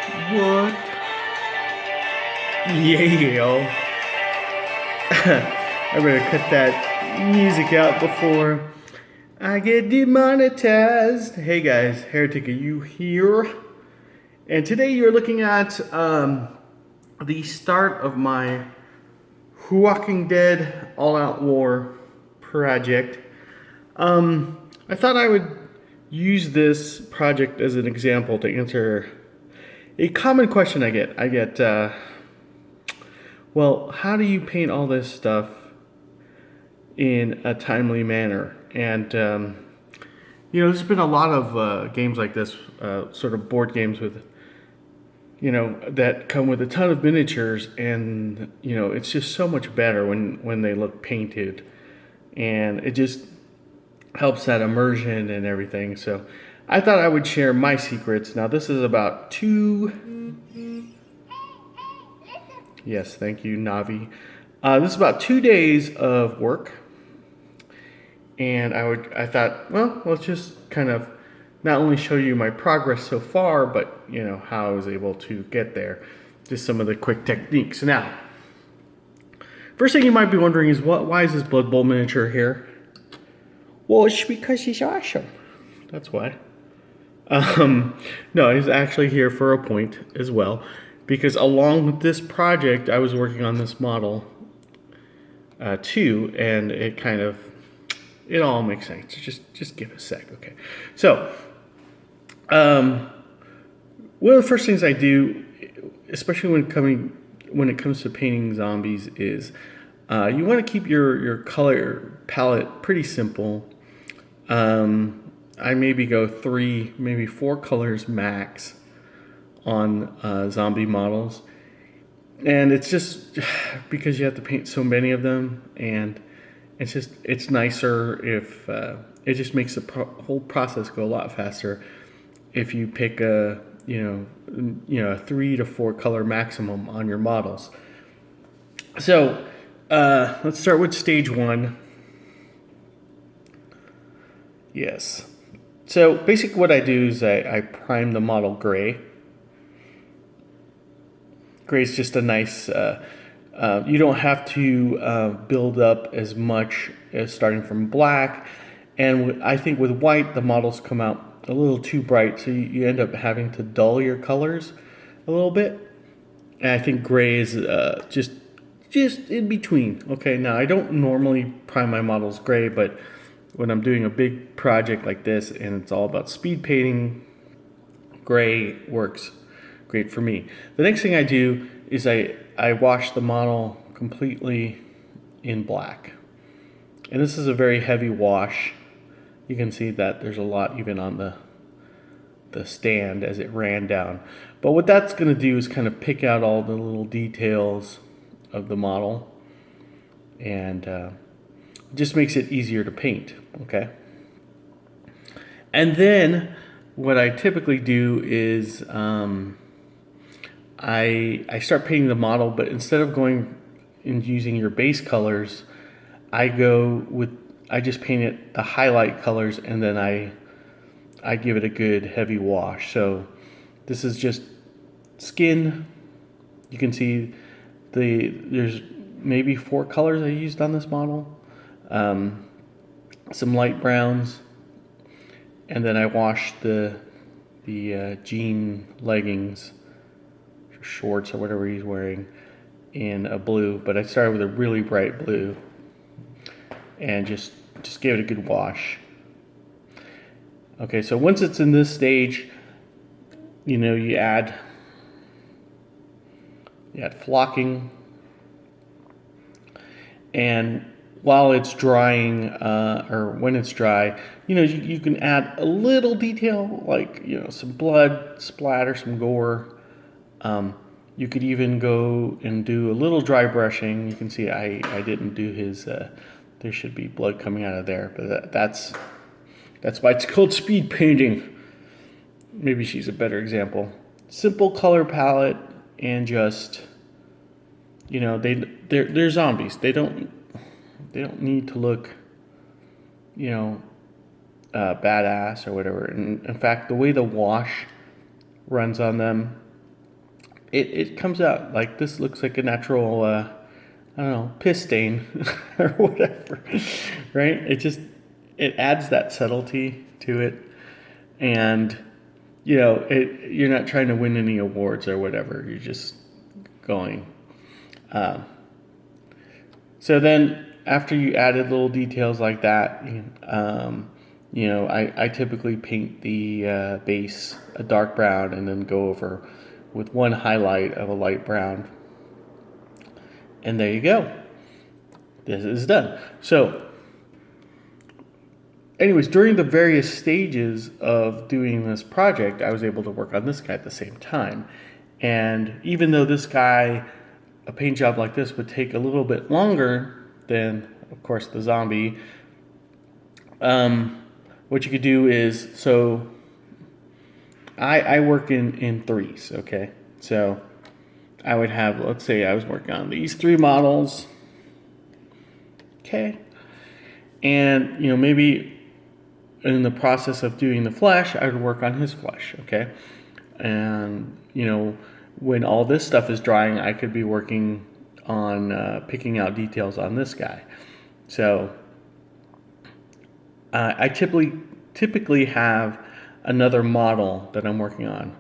What? Yeah, yo. I better cut that music out before I get demonetized. Hey guys, Heretic, are you here? And today you're looking at the start of my Walking Dead All Out War project. I thought I would use this project as an example to answer a common question I get. Well, how do you paint all this stuff in a timely manner? And there's been a lot of games like this, sort of board games with, that come with a ton of miniatures, and it's just so much better when they look painted, and it just helps that immersion and everything. So, I thought I would share my secrets. Now, this is about two. Yes, thank you, Navi. This is about 2 days of work, and I thought, well, let's just kind of not only show you my progress so far, but how I was able to get there. Just some of the quick techniques. Now, first thing you might be wondering is why is this Blood Bowl miniature here? Well, it's because he's awesome. That's why. No, he's actually here for a point as well, because along with this project, I was working on this model too, and it all makes sense. Just give it a sec, okay? So, one of the first things I do, especially when it comes to painting zombies, is you want to keep your color palette pretty simple. I maybe go 3, maybe 4 colors max on zombie models, and it's just because you have to paint so many of them, and it's nicer if it just makes the whole process go a lot faster if you pick a 3 to 4 color maximum on your models. So let's start with stage 1. Yes. So basically what I do is I prime the model gray. Gray is just a nice, you don't have to build up as much as starting from black. And I think with white, the models come out a little too bright, so you end up having to dull your colors a little bit. And I think gray is just in between. Okay, now I don't normally prime my models gray, but when I'm doing a big project like this and it's all about speed painting, gray works great for me. The next thing I do is I wash the model completely in black. And this is a very heavy wash. You can see that there's a lot even on the stand as it ran down. But what that's going to do is kind of pick out all the little details of the model, and just makes it easier to paint, okay? And then what I typically do is I start painting the model, but instead of going and using your base colors, I just paint it the highlight colors, and then I give it a good heavy wash. So this is just skin. You can see there's maybe 4 colors I used on this model. Some light browns, and then I washed the jean leggings, shorts, or whatever he's wearing, in a blue. But I started with a really bright blue, and just gave it a good wash. Okay, so once it's in this stage, you add flocking, and while it's drying, or when it's dry, you can add a little detail, like some blood splatter, some gore. You could even go and do a little dry brushing. You can see I didn't do his. There should be blood coming out of there, but that's why it's called speed painting. Maybe she's a better example. Simple color palette, and just they're zombies. They don't need to look badass or whatever. And in fact, the way the wash runs on them it comes out like this. Looks like a natural, I don't know, piss stain or whatever, right? It adds that subtlety to it, and you're not trying to win any awards or whatever. You're just going. So then after you added little details like that, I typically paint the base a dark brown and then go over with one highlight of a light brown. And there you go. This is done. So anyways, during the various stages of doing this project, I was able to work on this guy at the same time. And even though this guy, a paint job like this would take a little bit longer than, of course, the zombie, what you could do is, so I work in threes, okay? So I would have, let's say I was working on these 3 models, okay? And, maybe in the process of doing the flesh, I would work on his flesh, okay? And, when all this stuff is drying, I could be working on picking out details on this guy. So I typically have another model that I'm working on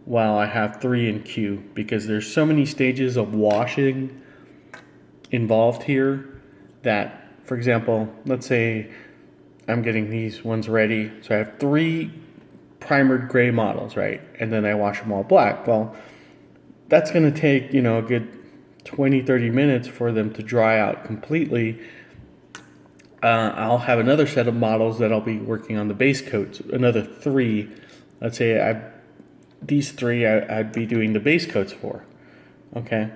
while I have 3 in queue, because there's so many stages of washing involved here that, for example, let's say I'm getting these ones ready. So I have 3 primered gray models, right? And then I wash them all black. Well, that's going to take, a good 20-30 minutes for them to dry out completely. I'll have another set of models that I'll be working on the base coats, another 3. Let's say these 3 I'd be doing the base coats for, okay?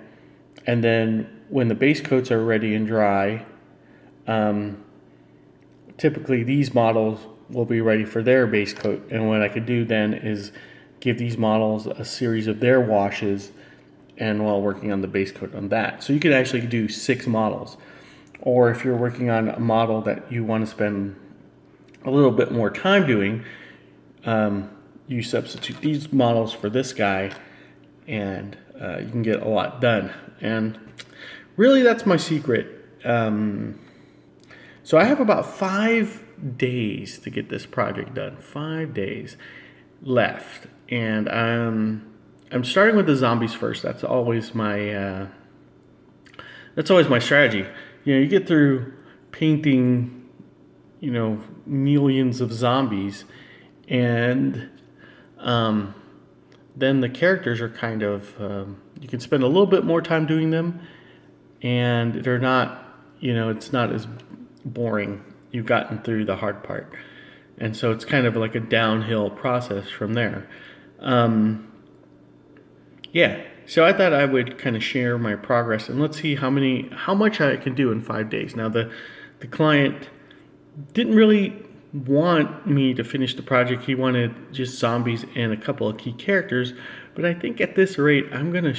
And then when the base coats are ready and dry, typically these models will be ready for their base coat. And what I could do then is give these models a series of their washes, and while working on the base coat on that. So you could actually do 6 models. Or if you're working on a model that you want to spend a little bit more time doing, you substitute these models for this guy, and you can get a lot done. And really, that's my secret. So I have about 5 days to get this project done. 5 days left, and I'm starting with the zombies first. That's always my strategy. You get through painting, millions of zombies, and then the characters are kind of, you can spend a little bit more time doing them, and they're not, it's not as boring. You've gotten through the hard part. And so it's kind of like a downhill process from there. So I thought I would kind of share my progress, and let's see how much I can do in 5 days. Now the client didn't really want me to finish the project. He wanted just zombies and a couple of key characters, but I think at this rate I'm gonna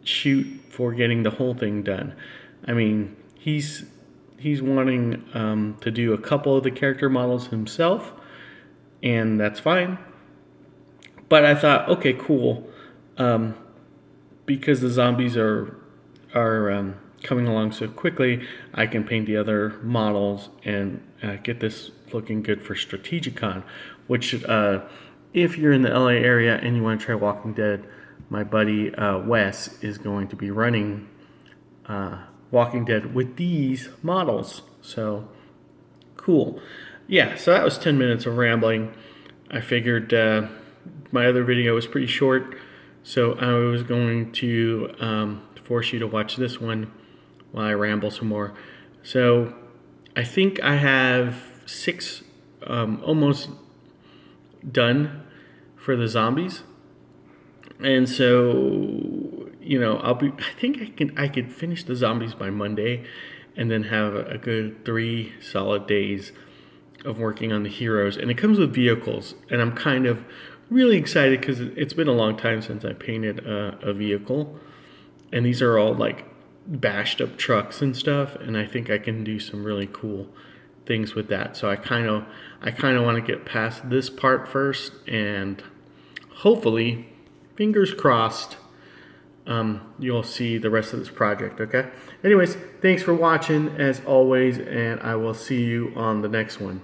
shoot for getting the whole thing done. I mean, he's wanting to do a couple of the character models himself, and that's fine. But I thought, okay, cool. Because the zombies are coming along so quickly, I can paint the other models and get this looking good for Strategicon, which if you're in the LA area and you want to try Walking Dead, my buddy Wes is going to be running Walking Dead with these models. So cool. Yeah, so that was 10 minutes of rambling. I figured my other video was pretty short, so I was going to force you to watch this one while I ramble some more. So I think I have 6 almost done for the zombies, and so I could finish the zombies by Monday, and then have a good 3 solid days of working on the heroes. And it comes with vehicles, and I'm kind of really excited because it's been a long time since I painted a vehicle, and these are all like bashed up trucks and stuff, and I think I can do some really cool things with that. So I kind of want to get past this part first, and hopefully, fingers crossed, you'll see the rest of this project, okay? Anyways, thanks for watching as always, and I will see you on the next one.